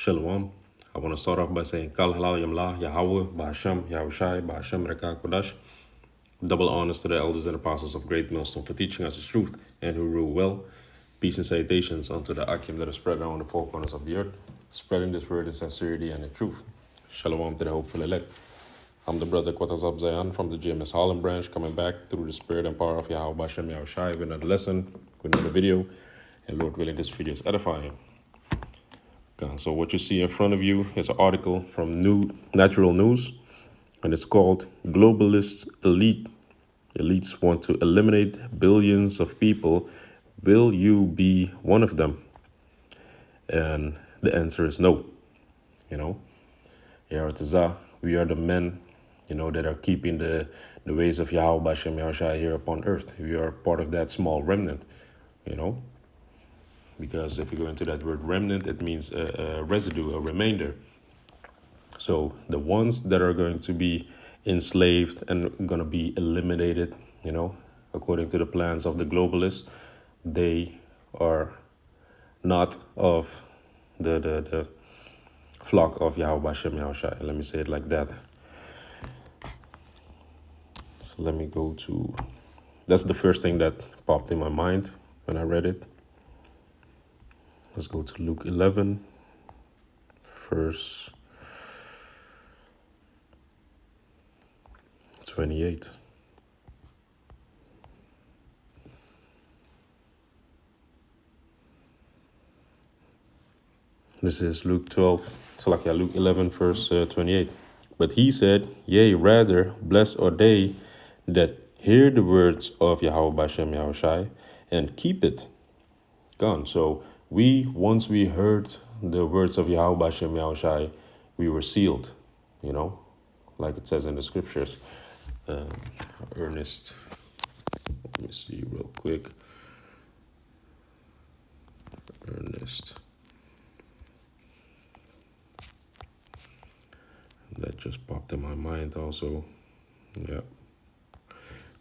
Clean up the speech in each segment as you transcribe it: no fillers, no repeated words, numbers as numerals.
Shalom. I want to start off by saying Kal Halal Yamla, Yahweh, Bahasham, Yahushai, Bahasham, Reka Kodash. Double honors to the elders and apostles of Great Millstone for teaching us the truth and who rule well. Peace and salutations unto the Akim that are spread around the four corners of the earth, spreading this word in sincerity and in truth. Shalom to the hopeful elect. I'm the brother Quatazab Zayan from the GMS Holland branch, coming back through the spirit and power of Yahweh Bashem Yahushai with another lesson, with another video, and Lord willing, this video is edifying. So what you see in front of you is an article from Natural News, and it's called Globalists Elites want to eliminate billions of people. Will you be one of them? And the answer is no. Yaratazah, we are the men, that are keeping the ways of Yahweh Bashem Yahushai here upon earth. We are part of that small remnant, because if you go into that word remnant, it means a residue, a remainder. So the ones that are going to be enslaved and going to be eliminated, according to the plans of the globalists, they are not of the flock of Yahweh Bashem Yahushai. Let me say it like that. So let me go to, that's the first thing that popped in my mind when I read it. Let's go to Luke 11, verse 28. This is Luke 12, Luke 11, verse 28. But he said, yea, rather, blessed are they that hear the words of Yahweh Bashem Yahushai and keep it. Gone. So once we heard the words of Yahweh Bashem Yahushai, we were sealed, like it says in the scriptures. Ernest, let me see real quick. Ernest. That just popped in my mind also. Yeah.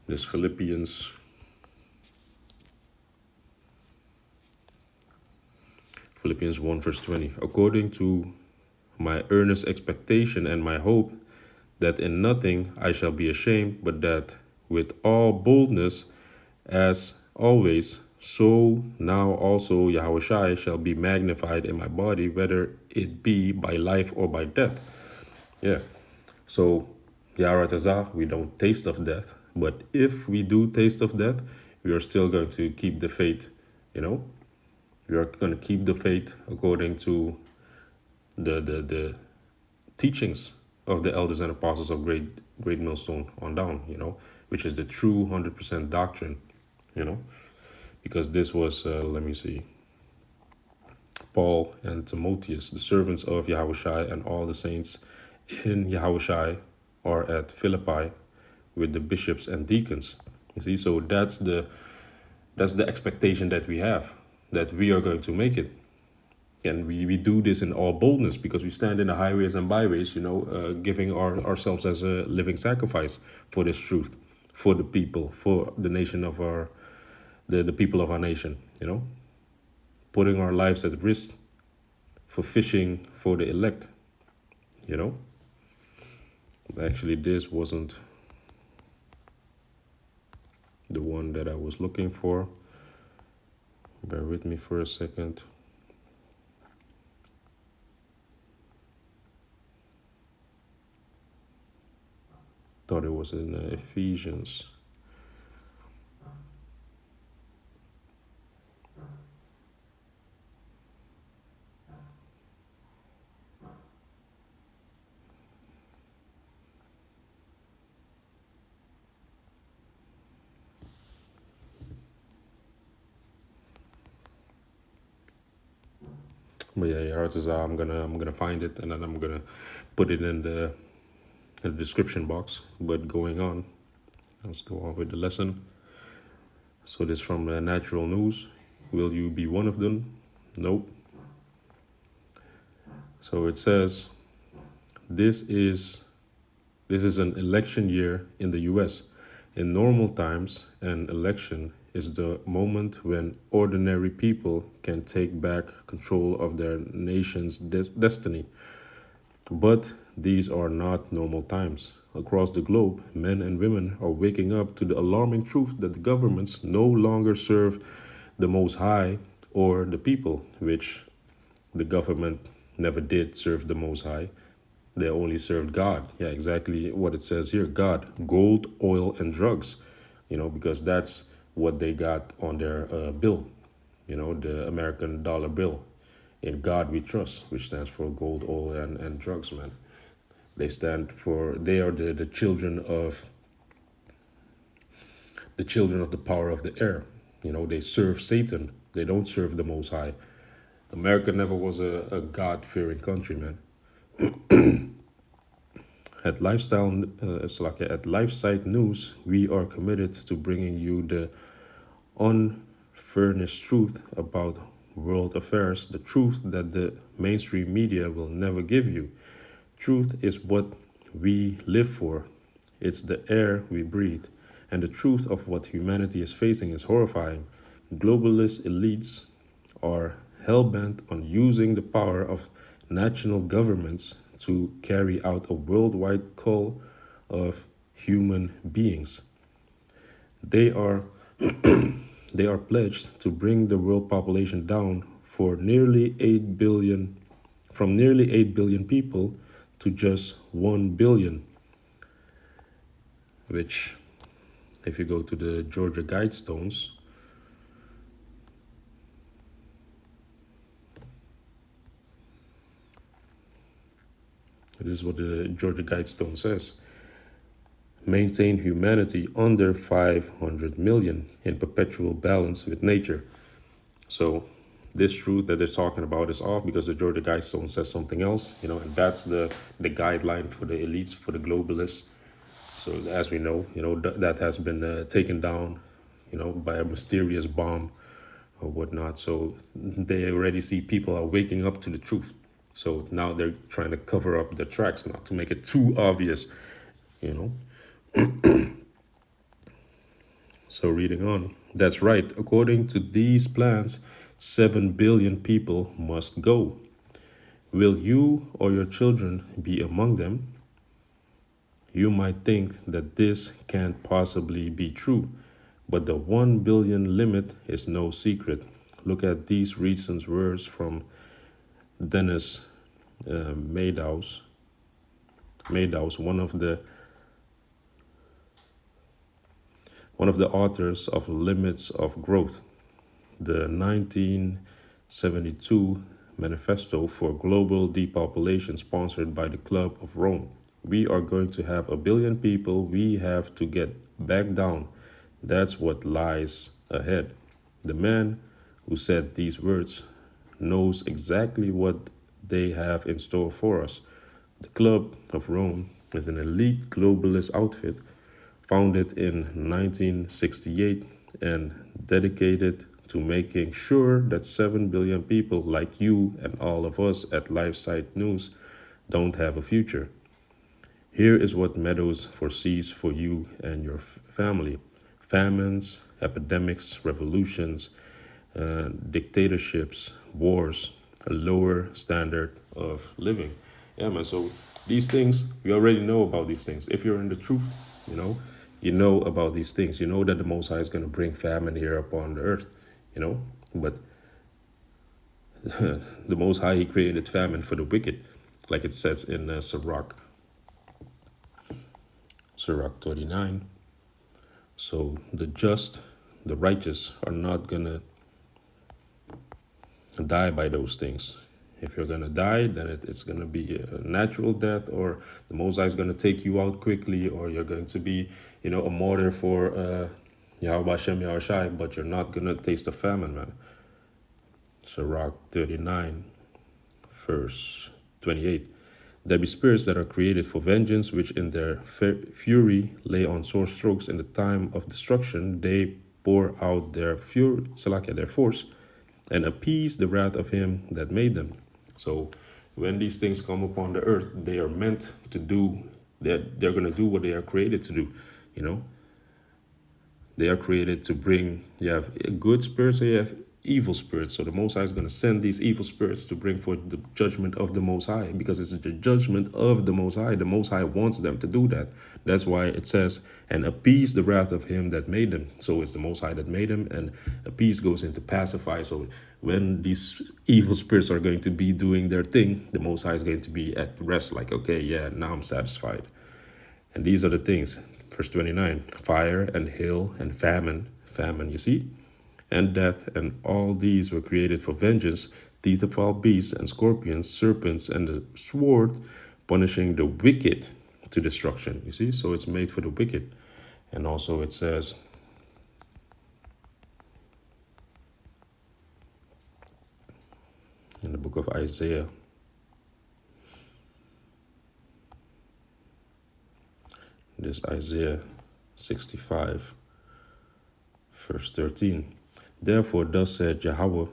This Philippians 1 verse 20. According to my earnest expectation and my hope that in nothing I shall be ashamed, but that with all boldness, as always, so now also Yahushai shall be magnified in my body, whether it be by life or by death. Yeah. So, Yaratazah, we don't taste of death, but if we do taste of death, we are still going to keep the faith, We are going to keep the faith according to the teachings of the elders and apostles of Great Millstone on down, which is the true 100% doctrine, because this was, let me see, Paul and Timotheus, the servants of Yahushai, and all the saints in Yahushai are at Philippi with the bishops and deacons. You see, so that's the expectation that we have, that we are going to make it. And we do this in all boldness because we stand in the highways and byways, giving ourselves as a living sacrifice for this truth, for the people, for the nation of the people of our nation, putting our lives at risk for fishing for the elect, Actually, this wasn't the one that I was looking for. Bear with me for a second. Thought it was in Ephesians. But yeah, I'm gonna find it and then I'm gonna put it in the description box. But going on, let's go on with the lesson. So this from Natural News. Will you be one of them? Nope. So it says, this is an election year in the U.S. In normal times, an election is the moment when ordinary people can take back control of their nation's destiny. But these are not normal times. Across the globe, men and women are waking up to the alarming truth that the governments no longer serve the Most High or the people, which the government never did serve the Most High. They only served God. Yeah, exactly what it says here: God, gold, oil, and drugs. Because that's what they got on their bill, the American dollar bill. In God we trust, which stands for gold, oil, and drugs, man. They are the children of the power of the air. They serve Satan. They don't serve the Most High. America never was a God-fearing country, man. At Lifesite News, we are committed to bringing you the unfurnished truth about world affairs, the truth that the mainstream media will never give you. Truth is what we live for, it's the air we breathe, and the truth of what humanity is facing is horrifying. Globalist elites are hell bent on using the power of national governments to carry out a worldwide call of human beings. They are they are pledged to bring the world population down for nearly 8 billion from nearly 8 billion people to just 1 billion, which if you go to the Georgia Guidestones, this is what the Georgia Guidestone says: maintain humanity under 500 million in perpetual balance with nature. So this truth that they're talking about is off because the Georgia Guidestone says something else, and that's the guideline for the elites, for the globalists. So as we know, that has been taken down, by a mysterious bomb or whatnot. So they already see people are waking up to the truth. So now they're trying to cover up the tracks, not to make it too obvious, you know. So reading on, that's right. According to these plans, 7 billion people must go. Will you or your children be among them? You might think that this can't possibly be true, but the 1 billion limit is no secret. Look at these recent words from Dennis Madows, one of the authors of Limits of Growth, the 1972 Manifesto for Global Depopulation sponsored by the Club of Rome. We are going to have a billion people. We have to get back down. That's what lies ahead. The man who said these words knows exactly what they have in store for us. The Club of Rome is an elite globalist outfit founded in 1968 and dedicated to making sure that 7 billion people like you and all of us at LifeSite News don't have a future. Here is what Meadows foresees for you and your family: famines, epidemics, revolutions, dictatorships, wars, a lower standard of living. Yeah, man. So these things, you already know about these things. If you're in the truth, you know about these things. You know that the Most High is going to bring famine here upon the earth, But the Most High, He created famine for the wicked, like it says in Sirach 39. So the just, the righteous are not going to die by those things. If you're going to die, then it's going to be a natural death, or the Most High is going to take you out quickly, or you're going to be, a martyr for Yahweh Hashem Yahushai, but you're not going to taste the famine, man. Sirach 39, verse 28. There be spirits that are created for vengeance, which in their fury lay on sore strokes. In the time of destruction, they pour out their their force, and appease the wrath of him that made them. So when these things come upon the earth, they are meant to do that. They're going to do what they are created to do. They are created to bring, you have good spirits and you have evil spirits. So the Most High is going to send these evil spirits to bring forth the judgment of the Most High, because it's the judgment of the Most High. The Most High wants them to do that. That's why it says, and appease the wrath of him that made them. So it's the Most High that made them, and appease goes into pacify. So when these evil spirits are going to be doing their thing, the Most High is going to be at rest, like, okay, yeah, now I'm satisfied. And these are the things. Verse 29, fire and hail and famine, you see? And death, and all these were created for vengeance, teeth of all beasts and scorpions, serpents, and the sword, punishing the wicked to destruction, you see? So it's made for the wicked. And also it says, in the book of Isaiah, this Isaiah 65, verse 13. Therefore, thus said Yahweh,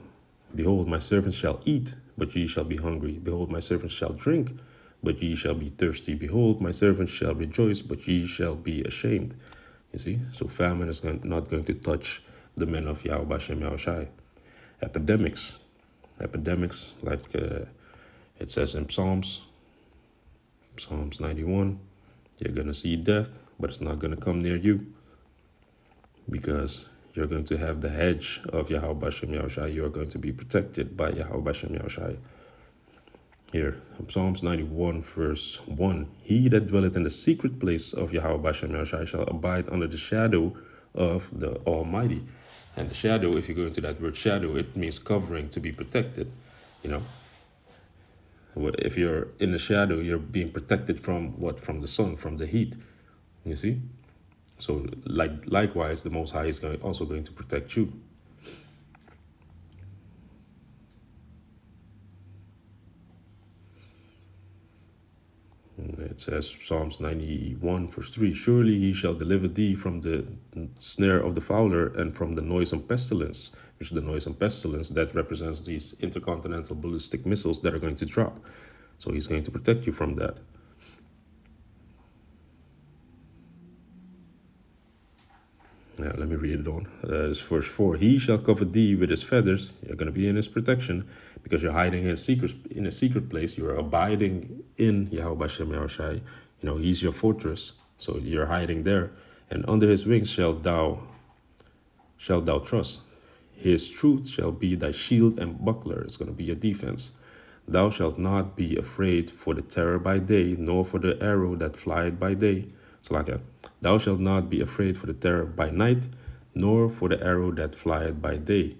behold, my servants shall eat, but ye shall be hungry. Behold, my servants shall drink, but ye shall be thirsty. Behold, my servants shall rejoice, but ye shall be ashamed. You see? So famine is not going to touch the men of Yahweh Bashem Yahushai. Epidemics. Epidemics, like it says in Psalms 91, you're going to see death, but it's not going to come near you, because you're going to have the hedge of Yahweh Bashem Yahushai. You are going to be protected by Yahweh Bashem Yahushai. Here, Psalms 91, verse 1. He that dwelleth in the secret place of Yahweh Bashem Yahushai shall abide under the shadow of the Almighty. And the shadow, if you go into that word shadow, it means covering, to be protected. You know, if you're in the shadow, you're being protected from what? From the sun, from the heat. You see? So likewise, the Most High is also going to protect you. And it says, Psalms 91, verse 3, surely he shall deliver thee from the snare of the fowler and from the noisome pestilence, which is the noisome pestilence that represents these intercontinental ballistic missiles that are going to drop. So he's going to protect you from that. Yeah, let me read it on. It's verse 4. He shall cover thee with his feathers. You're going to be in his protection, because you're hiding in a secret place. You're abiding in Yahweh Bashem Yahushai. You know, he's your fortress. So you're hiding there. And under his wings shalt thou trust. His truth shall be thy shield and buckler. It's going to be your defense. Thou shalt not be afraid for the terror by day, nor for the arrow that flieth by day. So like thou shalt not be afraid for the terror by night, nor for the arrow that flieth by day,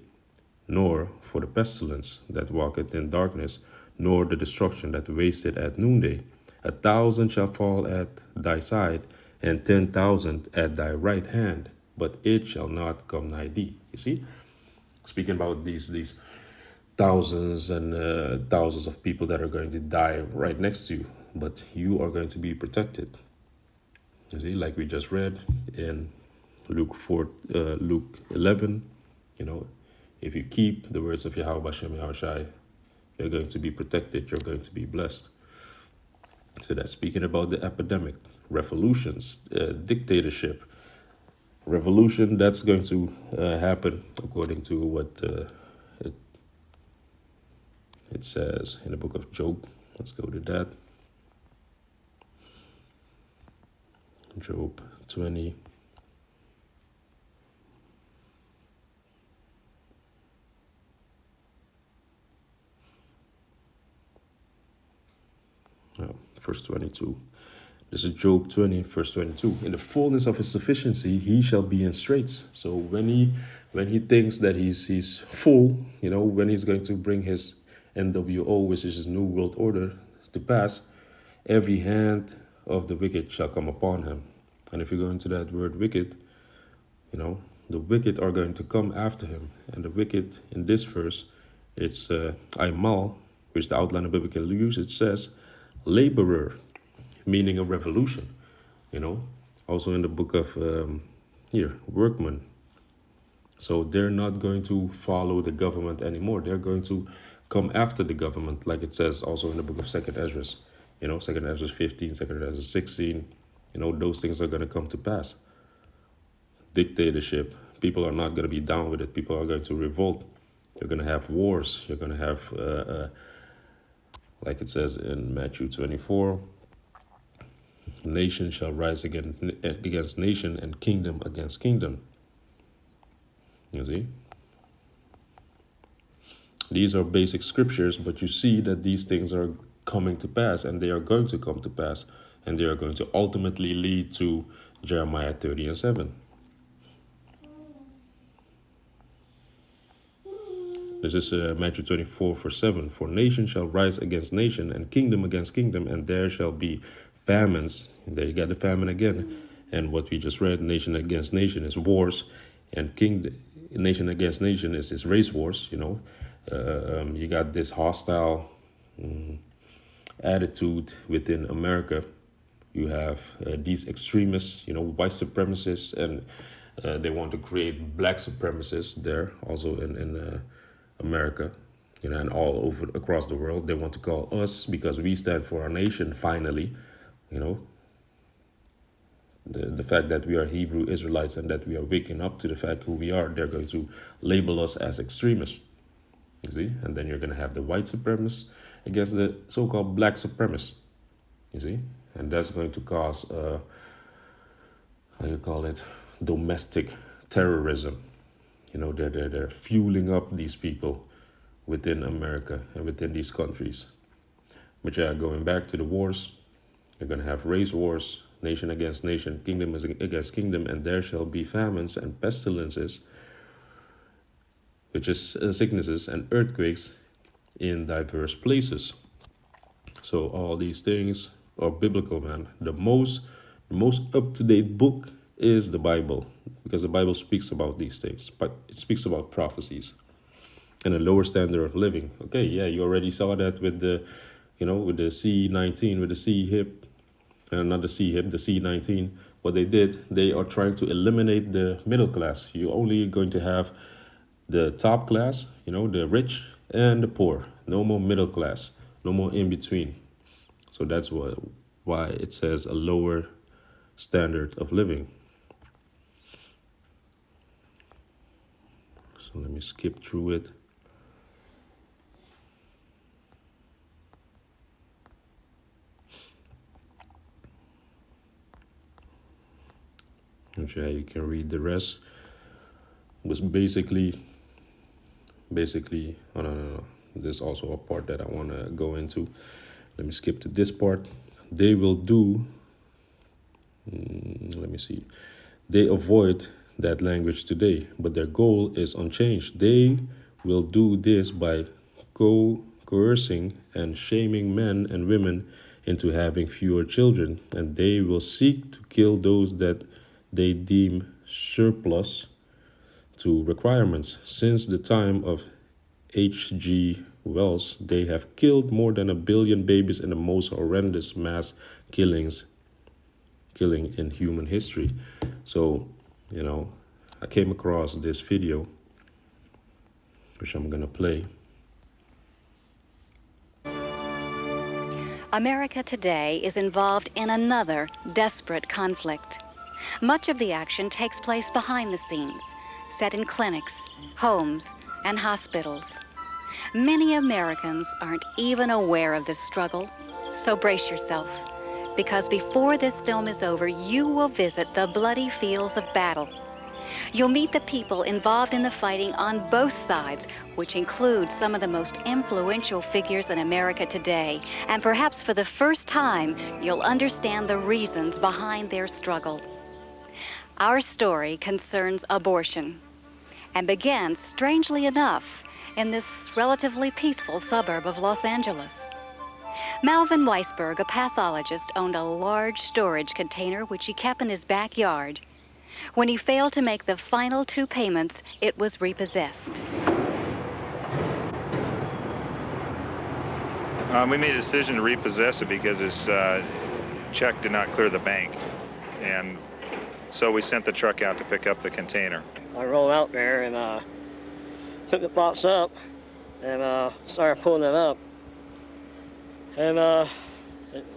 nor for the pestilence that walketh in darkness, nor the destruction that wasteth at noonday. 1,000 shall fall at thy side, and 10,000 at thy right hand, but it shall not come nigh thee. You see? Speaking about these thousands and thousands of people that are going to die right next to you, but you are going to be protected. You see, like we just read in Luke 11, you know, if you keep the words of Yahweh Bashem Yahushai, you're going to be protected, you're going to be blessed. So that's speaking about the epidemic, revolutions, dictatorship. Revolution, that's going to happen according to what it says in the book of Job. Let's go to that. Job 20. Verse 22. This is Job 20, verse 22. In the fullness of his sufficiency, he shall be in straits. So when he thinks that he's full, you know, when he's going to bring his NWO, which is his New World Order, to pass, every hand of the wicked shall come upon him. And if you go into that word wicked, you know, the wicked are going to come after him. And the wicked in this verse, it's Aimal, which the outline of biblical use, it says laborer, meaning a revolution, you know. Also in the book of workman. So they're not going to follow the government anymore. They're going to come after the government, like it says also in the book of 2nd Ezra. You know, 2nd Ezra 15, 2nd Ezra 16, you know, those things are going to come to pass. dictatorship. People are not going to be down with it. People are going to revolt. You're going to have wars. You're going to have, like it says in Matthew 24, nation shall rise against nation and kingdom against kingdom. You see? These are basic scriptures, but you see that these things are coming to pass, and they are going to come to pass, and they are going to ultimately lead to Jeremiah 30:7. This is Matthew 24:7. For nation shall rise against nation, and kingdom against kingdom, and there shall be famines. And there you got the famine again. And what we just read, nation against nation is wars, and nation against nation is race wars, you know. You got this hostile attitude within America. You have these extremists, you know, white supremacists, and they want to create black supremacists there also in America, you know, and all over across the world. They want to call us, because we stand for our nation finally, you know. The fact that we are Hebrew Israelites and that we are waking up to the fact who we are, they're going to label us as extremists. You see? And then you're going to have the white supremacists against the so-called black supremacists. You see? And that's going to cause, domestic terrorism. You know, they're fueling up these people within America and within these countries. But yeah, going back to the wars, you're going to have race wars, nation against nation, kingdom against kingdom, and there shall be famines and pestilences, which is sicknesses and earthquakes in diverse places. So all these things are biblical, man. The most up-to-date book is the Bible, because the Bible speaks about these things, but it speaks about prophecies and a lower standard of living. Okay, yeah, you already saw that with the, with the C19, with the C-hip, and not the C-hip, the C19. What they did, they are trying to eliminate the middle class. You're only going to have the top class, the rich and the poor. No more middle class, no more in between. So that's why it says a lower standard of living. So let me skip through it. Okay, you can read the rest. It was basically, oh no. There's also a part that I want to go into. Let me skip to this part. They will do, let me see. They avoid that language today, but their goal is unchanged. They will do this by coercing and shaming men and women into having fewer children, and they will seek to kill those that they deem surplus to requirements. Since the time of H.G. Wells, they have killed more than 1 billion babies in the most horrendous mass killing in human history. So, I came across this video, which I'm gonna play. America today is involved in another desperate conflict. Much of the action takes place behind the scenes, set in clinics, homes, and hospitals. Many Americans aren't even aware of this struggle, so brace yourself, because before this film is over, you will visit the bloody fields of battle. You'll meet the people involved in the fighting on both sides, which include some of the most influential figures in America today. And perhaps for the first time, you'll understand the reasons behind their struggle. Our story concerns abortion and began, strangely enough, in this relatively peaceful suburb of Los Angeles. Malvin Weisberg, a pathologist, owned a large storage container which he kept in his backyard. When he failed to make the final 2 payments, it was repossessed. We made a decision to repossess it because his check did not clear the bank. And so we sent the truck out to pick up the container. I rolled out there and took the box up and started pulling it up. And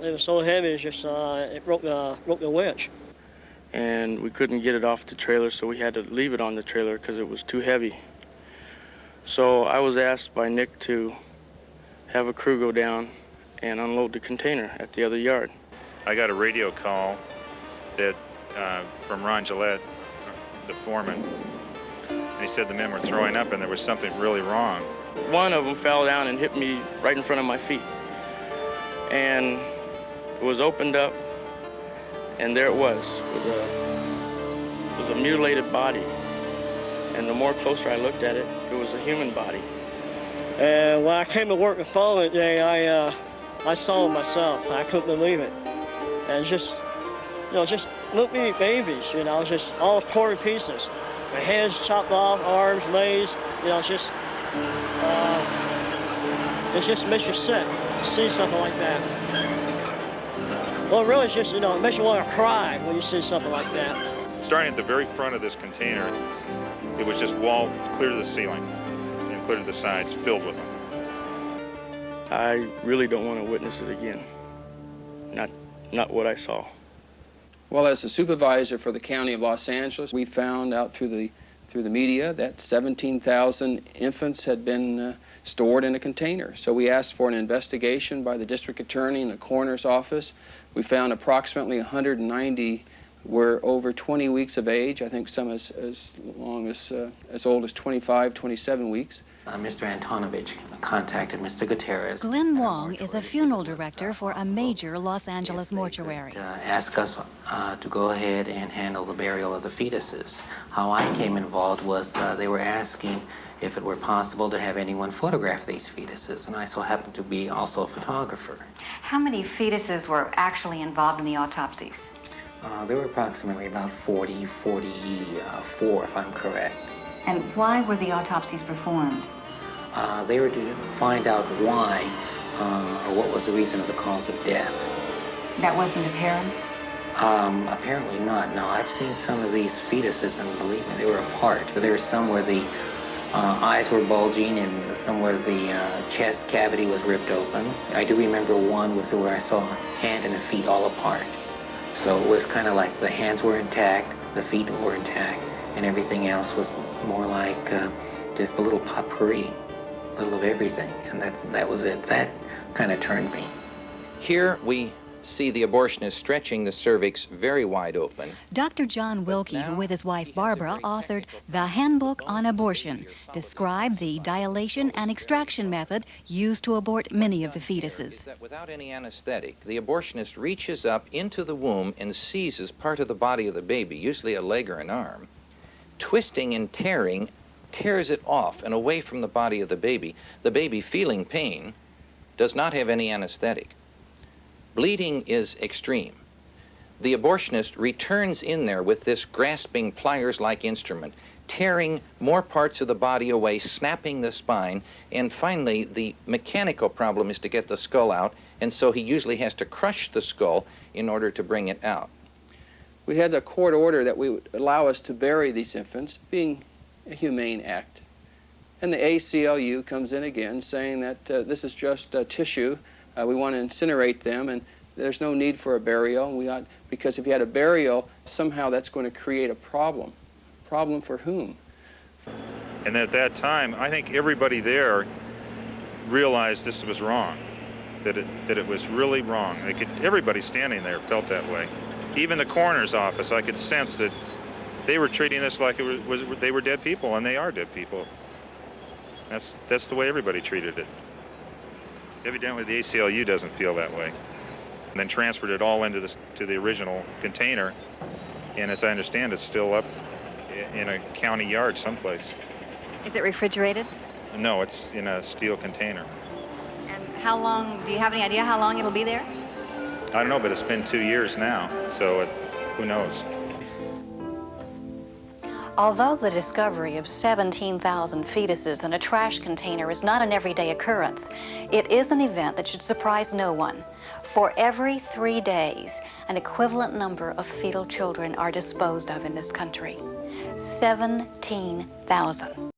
it was so heavy, it just it broke the winch. and we couldn't get it off the trailer, so we had to leave it on the trailer because it was too heavy. So I was asked by Nick to have a crew go down and unload the container at the other yard. I got a radio call that from Ron Gillette, the foreman, and he said the men were throwing up and there was something really wrong. One of them fell down and hit me right in front of my feet. And it was opened up, and there it was. It was a mutilated body. And the more closer I looked at it, it was a human body. And when I came to work the following day, I saw it myself. I couldn't believe it. And just little bitty babies, just all torn to pieces. Their heads chopped off, arms, legs, it just makes you sick to see something like that. Well, really, it's just, it makes you want to cry when you see something like that. Starting at the very front of this container, it was just wall clear to the ceiling and clear to the sides, filled with them. I really don't want to witness it again. Not what I saw. Well, as the supervisor for the County of Los Angeles, we found out through the media that 17,000 infants had been stored in a container. So we asked for an investigation by the district attorney and the coroner's office. We found approximately 190 were over 20 weeks of age. I think some as old as 25, 27 weeks. Mr. Antonovich contacted Mr. Gutierrez. Glenn Wong is a funeral director for a major Los Angeles mortuary. Ask us to go ahead and handle the burial of the fetuses. How I came involved was they were asking if it were possible to have anyone photograph these fetuses, and I so happened to be also a photographer. How many fetuses were actually involved in the autopsies? There were approximately about 44, if I'm correct. And why were the autopsies performed? They were to find out why, or what was the reason of the cause of death. That wasn't apparent? Apparently not. No, I've seen some of these fetuses, and believe me, they were apart. There were some where the eyes were bulging, and some where the chest cavity was ripped open. I do remember one where I saw a hand and a feet all apart. So it was kind of like the hands were intact, the feet were intact, and everything else was more like just a little potpourri, a little of everything, and that was it. That kind of turned me. Here we see the abortionist stretching the cervix very wide open. Dr. John Wilkie, who with his wife Barbara authored The Handbook on Abortion, described the dilation and extraction method used to abort many of the fetuses. Without any anesthetic, the abortionist reaches up into the womb and seizes part of the body of the baby, usually a leg or an arm, twisting and tearing, tears it off and away from the body of the baby. The baby, feeling pain, does not have any anesthetic. Bleeding is extreme. The abortionist returns in there with this grasping pliers-like instrument, tearing more parts of the body away, snapping the spine, and finally the mechanical problem is to get the skull out, and so he usually has to crush the skull in order to bring it out. We had a court order that would allow us to bury these infants, being a humane act. And the ACLU comes in again saying that this is just tissue. We want to incinerate them, and there's no need for a burial. Because if you had a burial, somehow that's going to create a problem. Problem for whom? And at that time, I think everybody there realized this was wrong, that it was really wrong. Everybody standing there felt that way. Even the coroner's office, I could sense that they were treating this like they were dead people, and they are dead people. That's the way everybody treated it. Evidently, the ACLU doesn't feel that way. And then transferred it all into to the original container, and as I understand, it's still up in a county yard someplace. Is it refrigerated? No, it's in a steel container. And how long, do you have any idea how long it'll be there? I don't know, but it's been 2 years now, so who knows? Although the discovery of 17,000 fetuses in a trash container is not an everyday occurrence, it is an event that should surprise no one. For every 3 days, an equivalent number of fetal children are disposed of in this country. 17,000.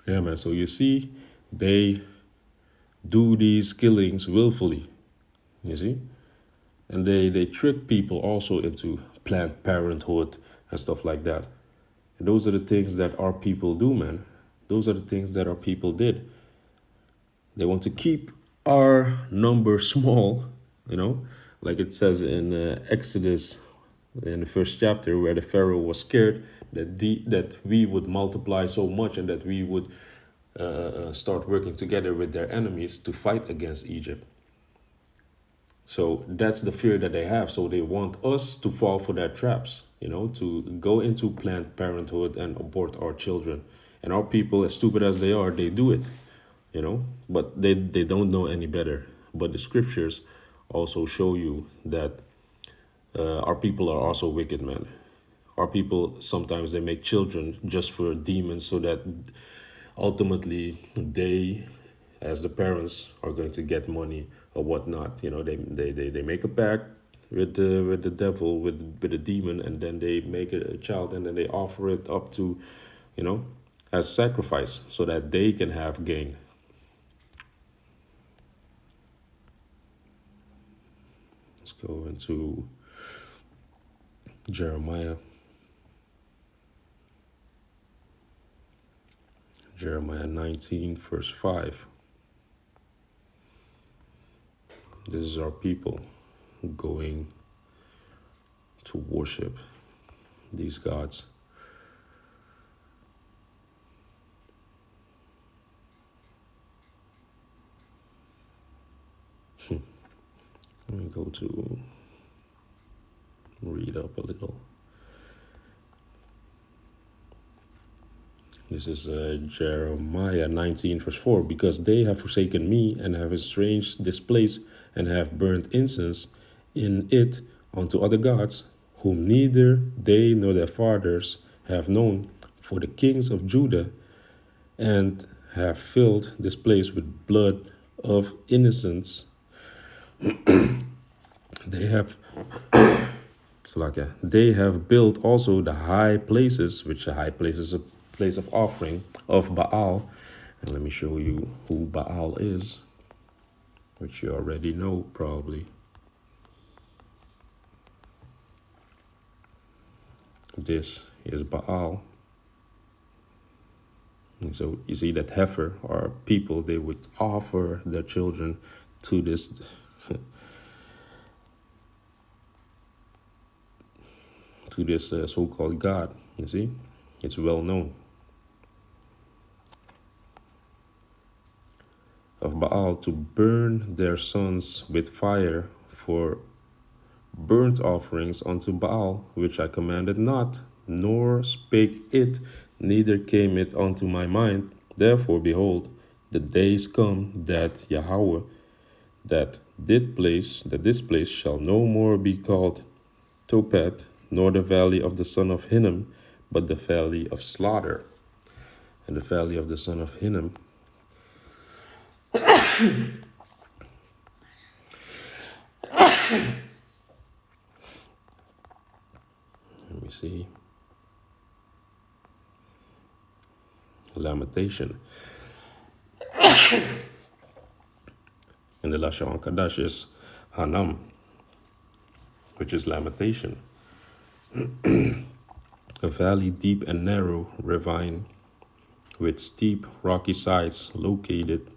Yeah, man. So you see, they do these killings willfully. You see? And they trick people also into Planned Parenthood and stuff like that. And those are the things that our people do, man. Those are the things that our people did. They want to keep our number small, you know, like it says in Exodus in the first chapter, where the Pharaoh was scared that that we would multiply so much and that we would start working together with their enemies to fight against Egypt. So that's the fear that they have. So they want us to fall for their traps, you know, to go into Planned Parenthood and abort our children. And our people, as stupid as they are, they do it, you know, but they don't know any better. But the scriptures also show you that our people are also wicked, man. Our people, sometimes they make children just for demons so that ultimately they, as the parents, are going to get money or whatnot. You know, they make a pact with the devil, with the demon, and then they make a child, and then they offer it up to, you know, as sacrifice so that they can have gain. Let's go into Jeremiah. Jeremiah 19, verse 5. This is our people going to worship these gods. Let me go to read up a little. This is Jeremiah 19, verse 4. Because they have forsaken me and have estranged this place and have burnt incense in it unto other gods, whom neither they nor their fathers have known, for the kings of Judah, and have filled this place with blood of innocents. They have they have built also the high places, which the high place is a place of offering of Baal. And let me show you who Baal is, which you already know probably. This is Baal. And so you see that heifer, or people, they would offer their children to this to this so-called god. You see, it's well known. Of Baal, to burn their sons with fire for burnt offerings unto Baal, which I commanded not, nor spake it, neither came it unto my mind. Therefore, behold, the days come that Yahweh, that this place shall no more be called Tophet, nor the valley of the son of Hinnom, but the valley of slaughter. And the valley of the son of Hinnom let me see. Lamentation. And the Lashon Kadash is Hanam, which is lamentation. A valley deep and narrow, ravine, with steep rocky sides, located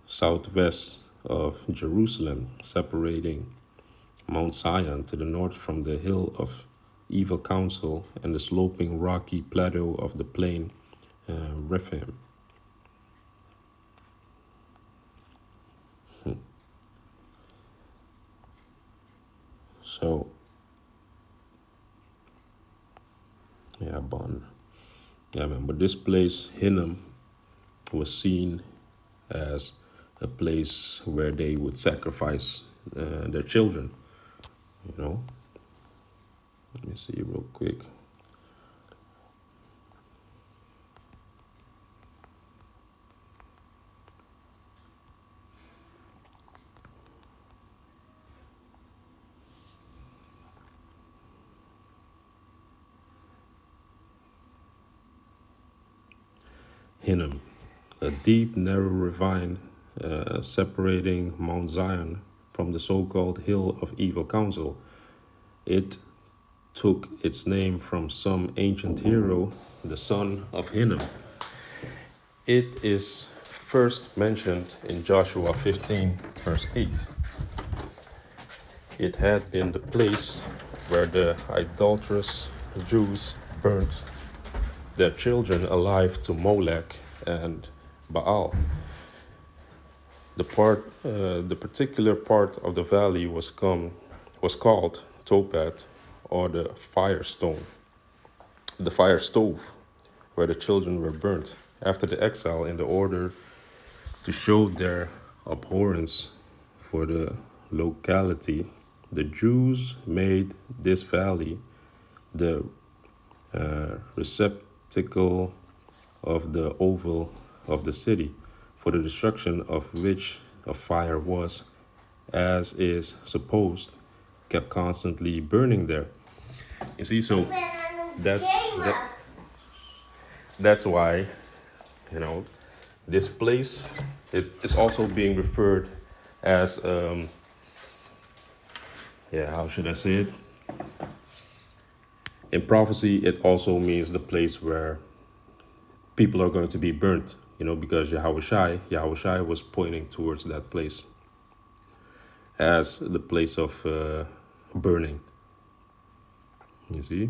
southwest of Jerusalem, separating Mount Zion to the north from the hill of Evil Counsel and the sloping rocky plateau of the plain Rephaim. So, yeah, Bon. Yeah, man. But this place, Hinnom, was seen as a place where they would sacrifice their children. You know. Let me see real quick. Hinnom, a deep, narrow ravine separating Mount Zion from the so-called Hill of Evil Counsel. It took its name from some ancient hero, the son of Hinnom. It is first mentioned in Joshua 15, verse 8. It had been the place where the idolatrous Jews burnt their children alive to Molech and Baal. The particular part of the valley was called Tophet, or the fire stove, where the children were burnt after the exile, in the order to show their abhorrence for the locality. The Jews made this valley the receptacle of the oval of the city, for the destruction of which a fire was, as is supposed, kept constantly burning there. You see, so that's why, this place, it is also being referred as how should I say it? In prophecy, it also means the place where people are going to be burnt, because Yahushai was pointing towards that place as the place of burning. You see?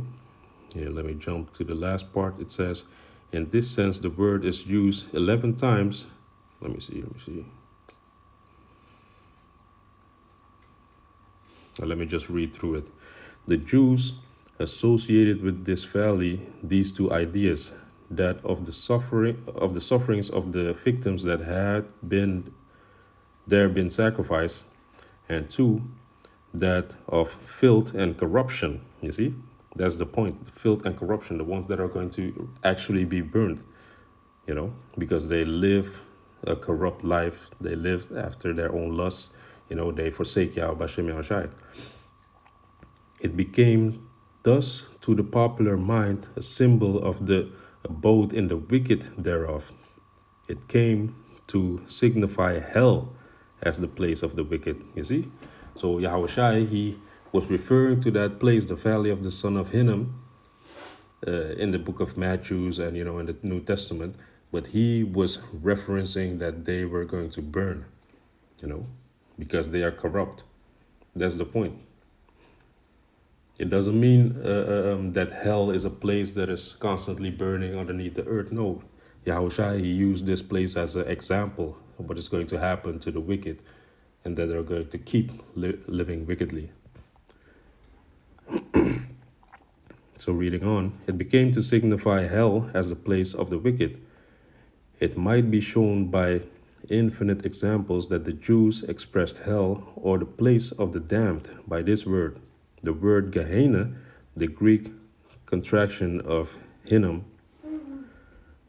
Here, let me jump to the last part. It says, in this sense, the word is used 11 times. Let me see. Let me just read through it. The Jews associated with this valley these two ideas, that of the sufferings of the victims that had been sacrificed, and two, that of filth and corruption. You see, that's the point. Filth and corruption, the ones that are going to actually be burnt, because they live a corrupt life. They live after their own lusts. They forsake Yahweh Shem Yahushai. It became thus to the popular mind a symbol of the abode in the wicked thereof. It came to signify hell as the place of the wicked, you see. So Yahushai, he was referring to that place, the valley of the son of Hinnom, in the book of Matthew and, in the New Testament. But he was referencing that they were going to burn, because they are corrupt. That's the point. It doesn't mean that hell is a place that is constantly burning underneath the earth. No, Yahushua, he used this place as an example of what is going to happen to the wicked, and that they're going to keep living wickedly. So reading on, it became to signify hell as the place of the wicked. It might be shown by infinite examples that the Jews expressed hell, or the place of the damned, by this word. The word Gehenna, the Greek contraction of Hinnom,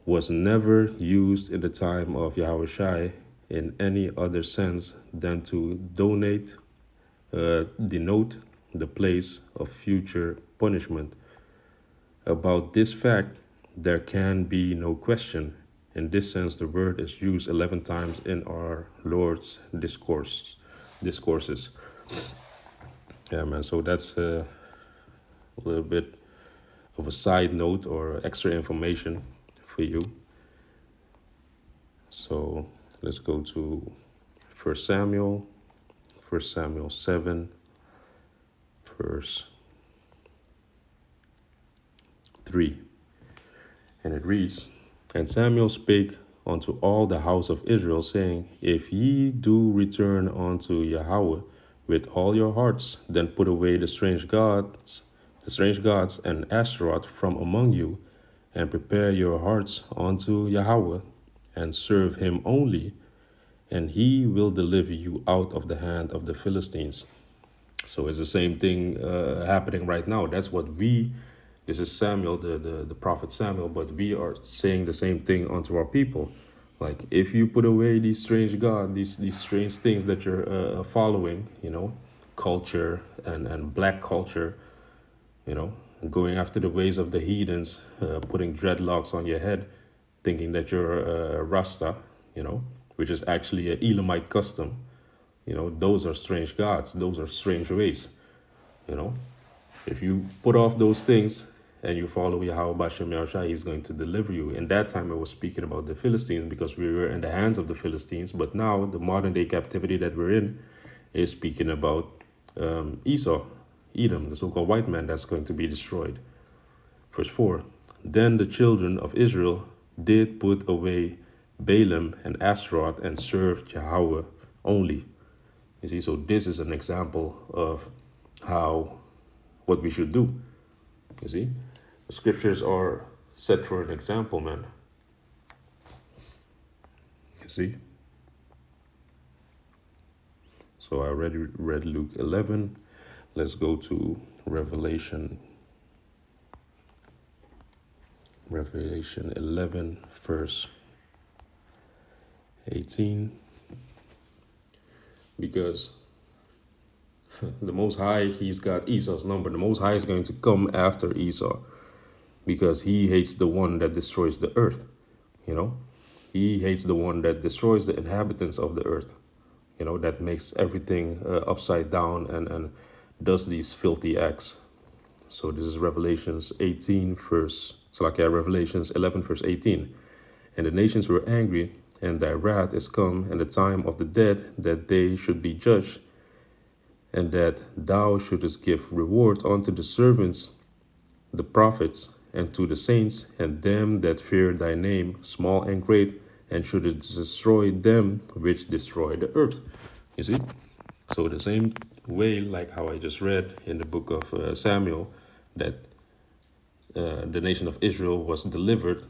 was never used in the time of Yahushai in any other sense than to denote the place of future punishment. About this fact, there can be no question. In this sense, the word is used 11 times in our Lord's discourses. Yeah, man, so that's a little bit of a side note or extra information for you. So let's go to 1 Samuel 7, verse 3. And it reads, And Samuel spake unto all the house of Israel, saying, If ye do return unto Yahweh with all your hearts, then put away the strange gods and Ashtaroth from among you, and prepare your hearts unto Yahweh, and serve him only, and he will deliver you out of the hand of the Philistines. So it's the same thing happening right now. That's what this is Samuel, the prophet Samuel, but we are saying the same thing unto our people. Like, if you put away these strange gods, these strange things that you're following, culture and black culture, going after the ways of the heathens, putting dreadlocks on your head, thinking that you're a Rasta, which is actually an Elamite custom. You know, those are strange gods. Those are strange ways. You know, if you put off those things and you follow Yahweh Bashem Yahushua, he's going to deliver you. In that time, I was speaking about the Philistines because we were in the hands of the Philistines. But now, the modern day captivity that we're in is speaking about Esau, Edom, the so-called white man that's going to be destroyed. Verse 4, then the children of Israel did put away Balaam and Ashtaroth and served Yahweh only. You see, so this is an example of what we should do. You see, the scriptures are set for an example, man. You see? So I already read Luke 11. Let's go to Revelation 11, verse 18. Because the Most High, he's got Esau's number. The Most High is going to come after Esau because he hates the one that destroys the earth. You know, he hates the one that destroys the inhabitants of the earth. You know, that makes everything upside down and does these filthy acts. So this is Revelations 11, verse 18. And the nations were angry, and thy wrath is come, and the time of the dead, that they should be judged, and that thou shouldest give reward unto the servants, the prophets, and to the saints, and them that fear thy name, small and great, and shouldest destroy them which destroy the earth. You see? So the same way, like how I just read in the book of Samuel, that the nation of Israel was delivered,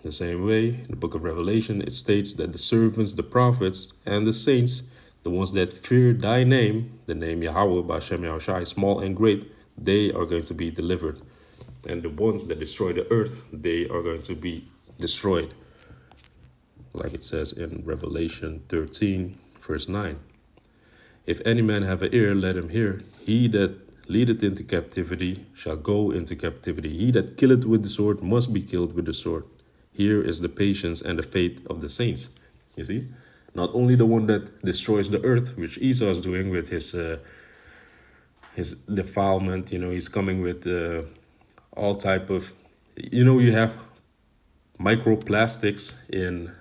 the same way, in the book of Revelation, it states that the servants, the prophets, and the saints, the ones that fear thy name, the name Yahweh, Bashem Yahushai, small and great, they are going to be delivered. And the ones that destroy the earth, they are going to be destroyed. Like it says in Revelation 13, verse 9. If any man have an ear, let him hear. He that leadeth into captivity shall go into captivity. He that killeth with the sword must be killed with the sword. Here is the patience and the faith of the saints. You see? Not only the one that destroys the earth, which Esau is doing with his defilement. You know, he's coming with all type of, you know, you have microplastics in,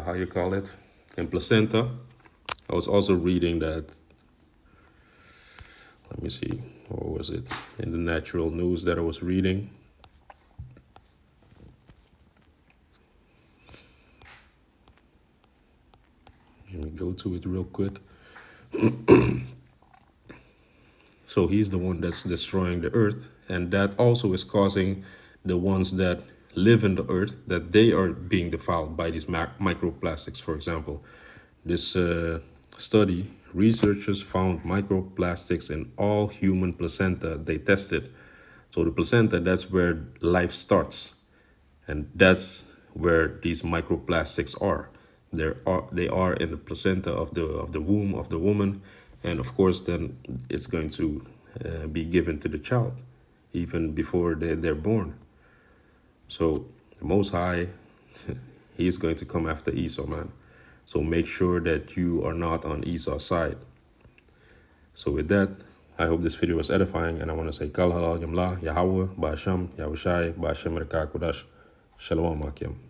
how you call it, in placenta. I was also reading that, let me see, what was it, in the natural news that I was reading. Let me go to it real quick. So he's the one that's destroying the earth, and that also is causing the ones that live in the earth, that they are being defiled by these microplastics. For example, this study, researchers found microplastics in all human placenta they tested. So the placenta, that's where life starts, and that's where these microplastics are. They are in the placenta of the womb of the woman, and of course then it's going to be given to the child even before they're born. So the Most High, he is going to come after Esau, man. So make sure that you are not on Esau's side. So with that, I hope this video was edifying, and I want to say Kal Halal Yamlah, Yahweh, Ba'asham, Yahushai, Ba'ashem Reka Kodash, Shalom Akim.